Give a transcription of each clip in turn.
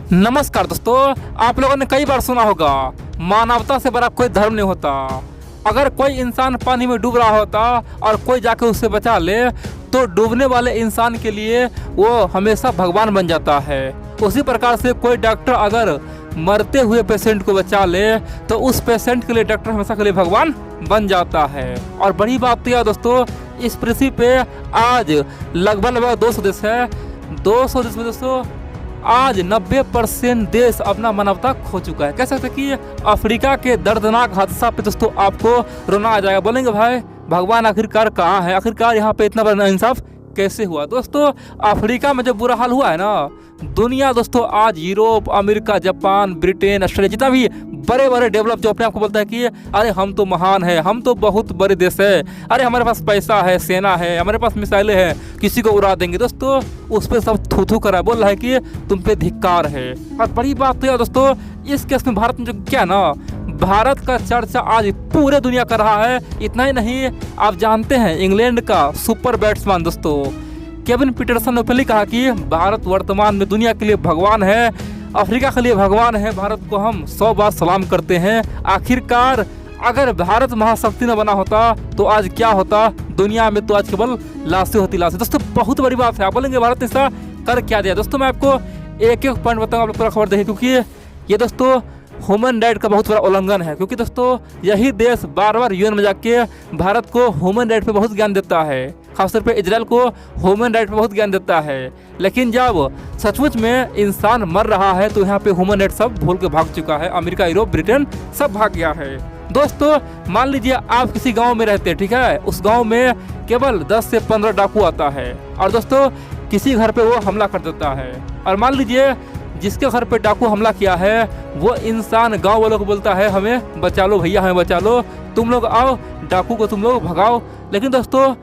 नमस्कार दोस्तों, आप लोगों ने कई बार सुना होगा मानवता से बड़ा कोई धर्म नहीं होता। अगर कोई इंसान पानी में डूब रहा होता और कोई जाके उससे बचा ले तो डूबने वाले इंसान के लिए वो हमेशा भगवान बन जाता है। उसी प्रकार से कोई डॉक्टर अगर मरते हुए पेशेंट को बचा ले तो उस पेशेंट के लिए डॉक्टर हमेशा के लिए भगवान बन जाता है। और बड़ी बात तो यह दोस्तों, इस पृथ्वी पे आज लगभग 200 देश है। 200 देश में दोस्तों आज 90% देश अपना मानवता खो चुका है। कह सकते कि अफ्रीका के दर्दनाक हादसा पे दोस्तों आपको रोना आ जाएगा। बोलेंगे भाई भगवान आखिरकार कहाँ है, आखिरकार यहाँ पे इतना बड़ा इंसाफ कैसे हुआ। दोस्तों अफ्रीका में जो बुरा हाल हुआ है ना, दुनिया दोस्तों आज Europe, America, Japan, Britain, Australia जितना भी बड़े बड़े डेवलप जो अपने आप को बोलता है कि अरे हम तो महान है, हम तो बहुत बड़े देश है, अरे हमारे पास पैसा है, सेना है, हमारे पास मिसाइलें हैं, किसी को उड़ा देंगे। दोस्तों उस पर सब थू थू करा बोल रहा है कि तुम पे धिक्कार है। और बड़ी बात तो है दोस्तों, इस केस में भारत में जो क्या ना, भारत का चर्चा आज पूरे दुनिया कर रहा है। इतना ही नहीं, आप जानते हैं इंग्लैंड का सुपर बैट्समैन दोस्तों केविन पीटरसन ने पहले कहा कि भारत वर्तमान में दुनिया के लिए भगवान है, अफ्रीका के लिए भगवान है, भारत को हम 100 बार सलाम करते हैं। आखिरकार अगर भारत महाशक्ति न बना होता तो आज क्या होता, दुनिया में तो आज केवल लाशें होती लाशें। दोस्तों बहुत बड़ी बात है। आप बोलेंगे भारत ने ऐसा कर क्या दिया। दोस्तों मैं आपको एक एक पॉइंट बताऊंगा, आप लोग पूरा खबर देखिए, क्योंकि ये दोस्तों ह्यूमन राइट का बहुत बड़ा उल्लंघन है। क्योंकि दोस्तों यही देश बार बार यूएन में जाके भारत को ह्यूमन राइट पे बहुत ज्ञान देता है, खासतौर पे इजराइल को ह्यूमन राइट पे बहुत ज्ञान देता है। लेकिन जब सचमुच में इंसान मर रहा है तो यहाँ पे ह्यूमन राइट सब भूल के भाग चुका है। अमेरिका, यूरोप, ब्रिटेन सब भाग गया है। दोस्तों मान लीजिए आप किसी गाँव में रहते हैं, ठीक है, उस गाँव में केवल 10 से 15 डाकू आता है और दोस्तों किसी घर पे वो हमला कर देता है। और मान लीजिए जिसके घर पे डाकू हमला किया है वो इंसान गांव वालों को बोलता है हमें बचा लो भैया, हमें बचा लो, तुम लोग आओ, डाकू को तुम लोग भगाओ। लेकिन दोस्तों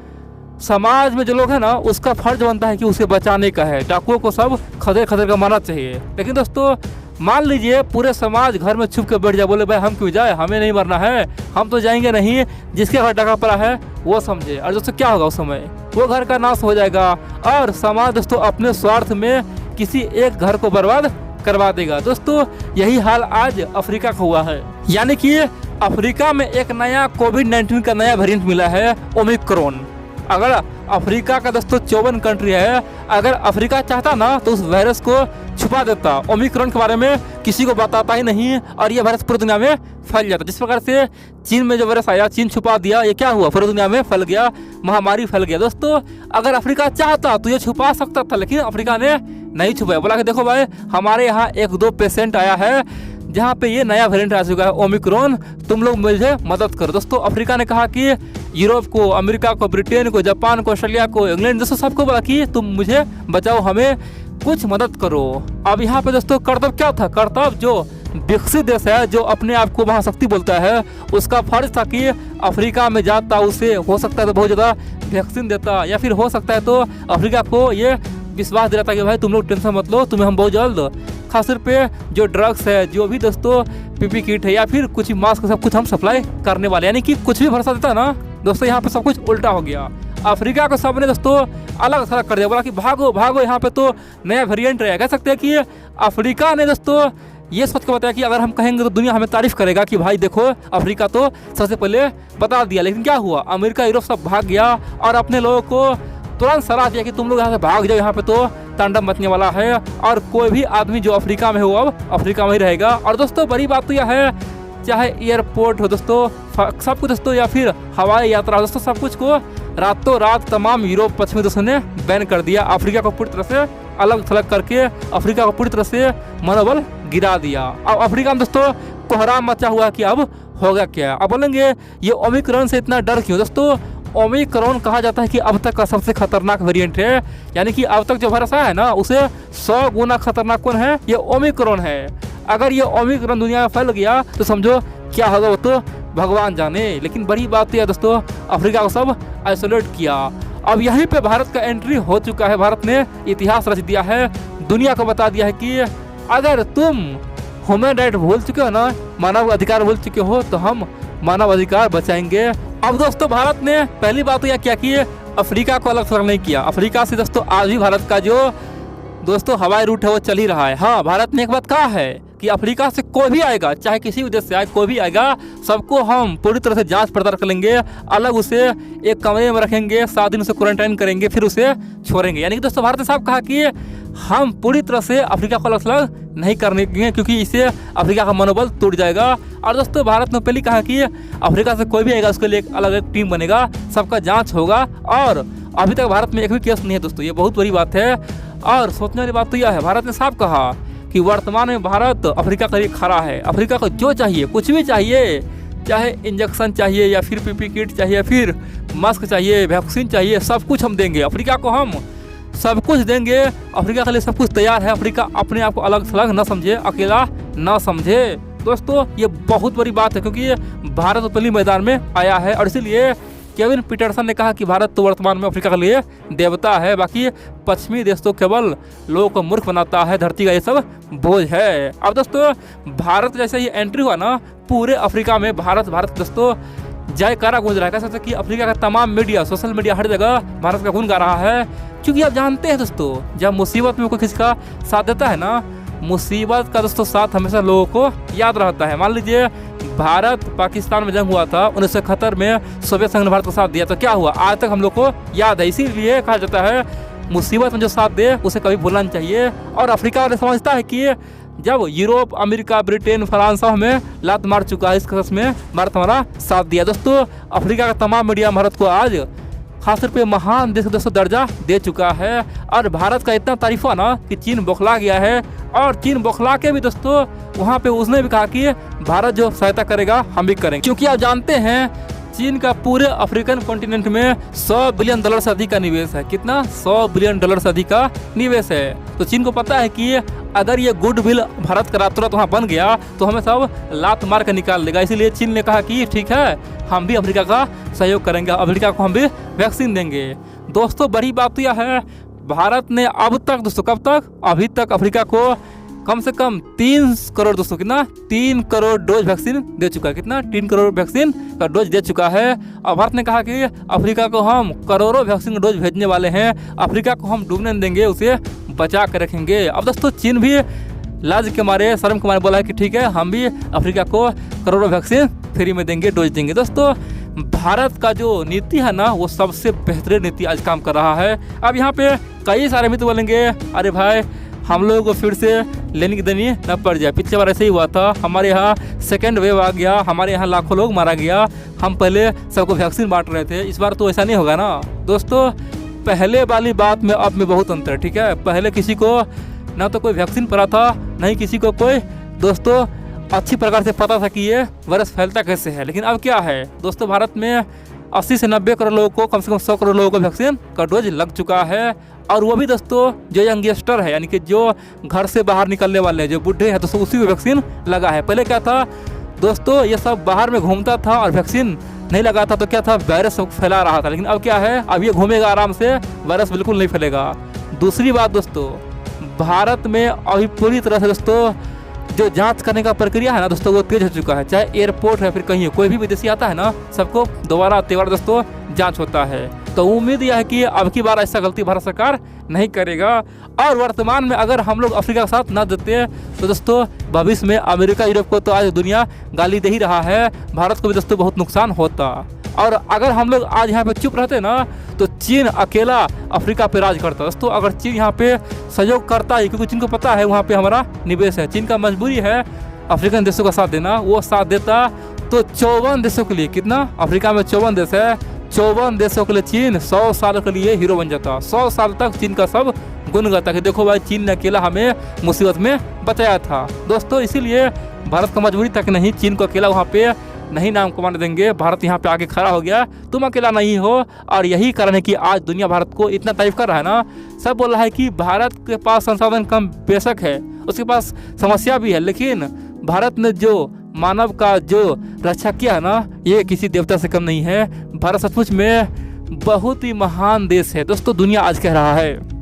समाज में जो लोग हैं ना, उसका फर्ज बनता है कि उसे बचाने का है, डाकुओं को सब खदेड़ खदेड़ कर मारना चाहिए। लेकिन दोस्तों मान लीजिए पूरे समाज घर में छुप के बैठ जाए, बोले भाई हम क्यों जाए, हमें नहीं मरना है, हम तो जाएंगे नहीं, जिसके घर डाका पड़ा है वो समझे। और दोस्तों क्या होगा उस समय, वो घर का नाश हो जाएगा और समाज दोस्तों अपने स्वार्थ में किसी एक घर को बर्बाद करवा देगा। दोस्तों यही हाल आज अफ्रीका का हुआ है। यानी कि अफ्रीका में एक नया कोविड-19 का नया वेरिएंट मिला है, ओमिक्रॉन। अगर अफ्रीका का दोस्तों 54 कंट्री है, अगर अफ्रीका चाहता ना तो उस वायरस को छुपा देता, ओमिक्रॉन के बारे में किसी को बताता ही नहीं और ये वायरस पूरी दुनिया में फैल जाता। जिस प्रकार से चीन में जो वायरस आया, चीन छुपा दिया, ये क्या हुआ, पूरी दुनिया में फैल गया, महामारी फैल गया। दोस्तों अगर अफ्रीका चाहता तो ये छुपा सकता था, लेकिन अफ्रीका ने नहीं छुपाया, बोला कि देखो भाई हमारे यहाँ 1-2 पेशेंट आया है जहाँ पे ये नया वेरिएंट आ चुका है ओमिक्रॉन, तुम लोग मुझे मदद करो। दोस्तों अफ्रीका ने कहा कि यूरोप को, अमेरिका को, ब्रिटेन को, जापान को, ऑस्ट्रेलिया को, इंग्लैंड, दोस्तों सबको बोला कि तुम मुझे बचाओ, हमें कुछ मदद करो। अब यहाँ पे दोस्तों कर्तव्य क्या था, कर्तव्य जो विकसित देश है, जो अपने आप को महाशक्ति बोलता है, उसका फर्ज था कि अफ्रीका में जाता, उसे हो सकता है तो बहुत ज़्यादा वैक्सीन देता, या फिर हो सकता है तो अफ्रीका को ये विश्वास दिलाता कि भाई तुम लोग टेंशन मत लो, तुम्हें हम बहुत जल्द खासतौर पे जो ड्रग्स है, जो भी दोस्तों पीपी किट है या फिर कुछ मास्क, सब कुछ हम सप्लाई करने वाले। यानी कि कुछ भी भरोसा देता ना दोस्तों, यहाँ पे सब कुछ उल्टा हो गया। अफ्रीका को सबने दोस्तों अलग थलग कर दिया, बोला कि भागो भागो, यहाँ पे तो नया वेरिएंट रहेगा। कह सकते हैं कि अफ्रीका ने दोस्तों ये सोच के बताया कि अगर हम कहेंगे तो दुनिया हमें तारीफ करेगा कि भाई देखो अफ्रीका तो सबसे पहले बता दिया। लेकिन क्या हुआ, अमेरिका, यूरोप सब भाग गया और अपने लोगों को तुरंत सलाह दिया कि तुम लोग यहाँ से भाग जाओ, यहाँ पे तो तांडव मचने वाला है और कोई भी आदमी जो अफ्रीका में हो अब अफ्रीका में ही रहेगा। और दोस्तों बड़ी बात तो यह है, चाहे एयरपोर्ट हो दोस्तों, सब कुछ दोस्तों, या फिर हवाई यात्रा दोस्तों, सब कुछ को रातों रात तमाम यूरोप पश्चिमी देशों ने बैन कर दिया। अफ्रीका को पूरी तरह से अलग थलग करके अफ्रीका को पूरी तरह से मनोबल गिरा दिया। अब अफ्रीका में दोस्तों कोहराम मचा हुआ कि अब होगा क्या। अब बोलेंगे ये ओमिक्रॉन से इतना डर क्यों। दोस्तों ओमिक्रॉन कहा जाता है कि अब तक का सबसे खतरनाक वेरिएंट है, यानी कि अब तक जो वायरस आया है ना उसे 100 गुना खतरनाक कौन है, ये ओमिक्रॉन है। अगर ये ओमिक्रॉन दुनिया में फैल गया तो समझो क्या होगा वो तो भगवान जाने। लेकिन बड़ी बात यह दोस्तों, अफ्रीका को सब आइसोलेट किया। अब यहीं पे भारत का एंट्री हो चुका है। भारत ने इतिहास रच दिया है, दुनिया को बता दिया है कि अगर तुम ह्यूमन राइट भूल चुके हो ना, मानव अधिकार भूल चुके हो, तो हम मानव अधिकार बचाएंगे। अब दोस्तों भारत ने पहली बात तो यह क्या कि अफ्रीका को अलग थलग नहीं किया। अफ्रीका से दोस्तों आज भी भारत का जो दोस्तों हवाई रूट है वो चल ही रहा है। हाँ, भारत ने एक बात कहा है कि अफ्रीका से कोई भी आएगा, चाहे किसी भी देश से आए, कोई भी आएगा, सबको हम पूरी तरह से जांच पड़ताल करेंगे, अलग उसे एक कमरे में रखेंगे, 7 दिन उसे क्वारंटाइन करेंगे, फिर उसे छोड़ेंगे। यानी कि दोस्तों भारत ने साफ कहा कि हम पूरी तरह से अफ्रीका को अलग नहीं करने देंगे, क्योंकि इससे अफ्रीका का मनोबल टूट जाएगा। और दोस्तों भारत ने पहले कहा कि अफ्रीका से कोई भी आएगा उसके लिए एक अलग एक टीम बनेगा, सबका जाँच होगा। और अभी तक भारत में एक भी केस नहीं है दोस्तों, ये बहुत बड़ी बात है। और सोचने वाली बात तो यह है, भारत ने साफ कहा कि वर्तमान में भारत अफ्रीका के लिए खड़ा है। अफ्रीका को जो चाहिए, कुछ भी चाहिए, चाहे इंजेक्शन चाहिए या फिर पीपी किट चाहिए, फिर मास्क चाहिए, वैक्सीन चाहिए, सब कुछ हम देंगे अफ्रीका को, हम सब कुछ देंगे। अफ्रीका के लिए सब कुछ तैयार है। अफ्रीका अपने आप को अलग थलग न समझे, अकेला न समझे। दोस्तों ये बहुत बड़ी बात है, क्योंकि भारत पहली मैदान में आया है। और इसीलिए केविन पीटरसन ने कहा कि भारत तो वर्तमान में अफ्रीका के लिए देवता है, बाकी पश्चिमी देश तो केवल लोगों को मूर्ख बनाता है, धरती का ये सब बोझ है। अब दोस्तों भारत जैसे ही एंट्री हुआ ना, पूरे अफ्रीका में भारत दोस्तों जयकारा गूंज रहा है। कह सकते कि अफ्रीका का तमाम मीडिया, सोशल मीडिया, हर जगह भारत का गुण गा रहा है। क्योंकि आप जानते हैं दोस्तों, जब मुसीबत में कोई किसी का साथ देता है ना, मुसीबत का दोस्तों साथ हमेशा लोगों को याद रहता है। मान लीजिए भारत पाकिस्तान में जंग हुआ था 1971 में, सोवियत संघ ने भारत को साथ दिया, तो क्या हुआ आज तक हम लोग को याद है। इसीलिए कहा जाता है मुसीबत में जो साथ दे उसे कभी भूलना नहीं चाहिए। और अफ्रीका वाले समझता है कि जब यूरोप, अमेरिका, ब्रिटेन, फ्रांस हमें लात मार चुका है, इस केस में भारत हमारा साथ दिया। दोस्तों अफ्रीका का तमाम मीडिया भारत को आज खासतौर पे महान देश का दोस्तों दर्जा दे चुका है। और भारत का इतना तारीफ हुआ ना कि चीन बौखला गया है। और चीन बौखला के भी दोस्तों वहाँ पे उसने भी कहा कि भारत जो सहायता करेगा हम भी करेंगे, क्योंकि आप जानते हैं चीन का पूरे अफ्रीकन कॉन्टिनेंट में $100 बिलियन से अधिक का निवेश है। कितना? $100 बिलियन से अधिक का निवेश है। तो चीन को पता है कि अगर ये गुडविल भारत का रातों रात वहाँ बन गया तो हमें सब लात मार कर निकाल देगा। इसीलिए चीन ने कहा कि ठीक है, हम भी अफ्रीका का सहयोग करेंगे, अफ्रीका को हम भी वैक्सीन देंगे। दोस्तों बड़ी बात तो यह है, भारत ने अब तक दोस्तों, कब तक, अभी तक अफ्रीका को कम से कम 3 करोड़ दोस्तों, कितना? 3 करोड़ डोज वैक्सीन दे चुका है। कितना? 3 करोड़ वैक्सीन का डोज दे चुका है। और भारत ने कहा कि अफ्रीका को हम करोड़ों वैक्सीन का डोज भेजने वाले हैं, अफ्रीका को हम डूबने नहीं देंगे, उसे बचा कर रखेंगे। अब दोस्तों चीन भी लाज के मारे, शर्म के मारे बोला है कि ठीक है, हम भी अफ्रीका को करोड़ों वैक्सीन फ्री में देंगे, डोज देंगे। दोस्तों भारत का जो नीति है ना, वो सबसे बेहतरीन नीति आज काम कर रहा है। अब यहाँ पे कई सारे मित्र बोलेंगे अरे भाई हम लोगों को फिर से लेने की देनी न पड़ जाए, पिछले बार ऐसे ही हुआ था, हमारे यहाँ सेकेंड वेव आ गया, हमारे यहाँ लाखों लोग मारा गया, हम पहले सबको वैक्सीन बांट रहे थे, इस बार तो ऐसा नहीं होगा ना। दोस्तों पहले वाली बात में अब में बहुत अंतर, ठीक है। पहले किसी को ना तो कोई वैक्सीन पड़ा था, नहीं किसी को कोई दोस्तों अच्छी प्रकार से पता था कि ये वायरस फैलता कैसे है। लेकिन अब क्या है दोस्तों, भारत में 80 से 90 करोड़ लोगों को, कम से कम 100 करोड़ लोगों को वैक्सीन का डोज लग चुका है। और वो भी दोस्तों जो यंगस्टर है, यानी कि जो घर से बाहर निकलने वाले हैं, जो बूढ़े हैं, दोस्तों उसी को वैक्सीन लगा है। पहले क्या था दोस्तों, ये सब बाहर में घूमता था और वैक्सीन नहीं लगा था तो क्या था, वायरस फैला रहा था। लेकिन अब क्या है, अब ये घूमेगा आराम से, वायरस बिल्कुल नहीं फैलेगा। दूसरी बात दोस्तों, भारत में अभी पूरी तरह से दोस्तों जो जांच करने का प्रक्रिया है ना दोस्तों, वो तेज हो चुका है। चाहे एयरपोर्ट है, फिर कहीं कोई भी विदेशी आता है ना, सबको दोबारा तेबारा दोस्तों जांच होता है। तो उम्मीद यह है कि अब की बार ऐसा गलती भारत सरकार नहीं करेगा। और वर्तमान में अगर हम लोग अफ्रीका का साथ न देते तो दोस्तों भविष्य में अमेरिका, यूरोप को तो आज दुनिया गाली दे ही रहा है, भारत को भी दोस्तों बहुत नुकसान होता। और अगर हम लोग आज यहाँ पे चुप रहते ना, तो चीन अकेला अफ्रीका पे राज करता। दोस्तों अगर चीन यहाँ पे सहयोग करता है, क्योंकि चीन को पता है वहाँ पे हमारा निवेश है, चीन का मजबूरी है अफ्रीकन देशों का साथ देना, वो साथ देता तो 54 देशों के लिए, कितना, अफ्रीका में 54 देश है, 54 देशों के लिए चीन 100 साल के लिए हीरो बन जाता। 100 साल तक चीन का सब गुण गाता कि देखो भाई चीन ने अकेला हमें मुसीबत में बचाया था। दोस्तों इसीलिए भारत का मजबूरी था कि नहीं, चीन को अकेला वहाँ पे नहीं नाम कमाने देंगे, भारत यहाँ पे आके खड़ा हो गया, तुम अकेला नहीं हो। और यही कारण है कि आज दुनिया भारत को इतना तारीफ कर रहा है ना, सब बोल रहा है कि भारत के पास संसाधन कम बेशक है, उसके पास समस्या भी है, लेकिन भारत ने जो मानव का जो रक्षा किया है ना, ये किसी देवता से कम नहीं है। भारत सचमुच में बहुत ही महान देश है दोस्तों, दुनिया आज कह रहा है।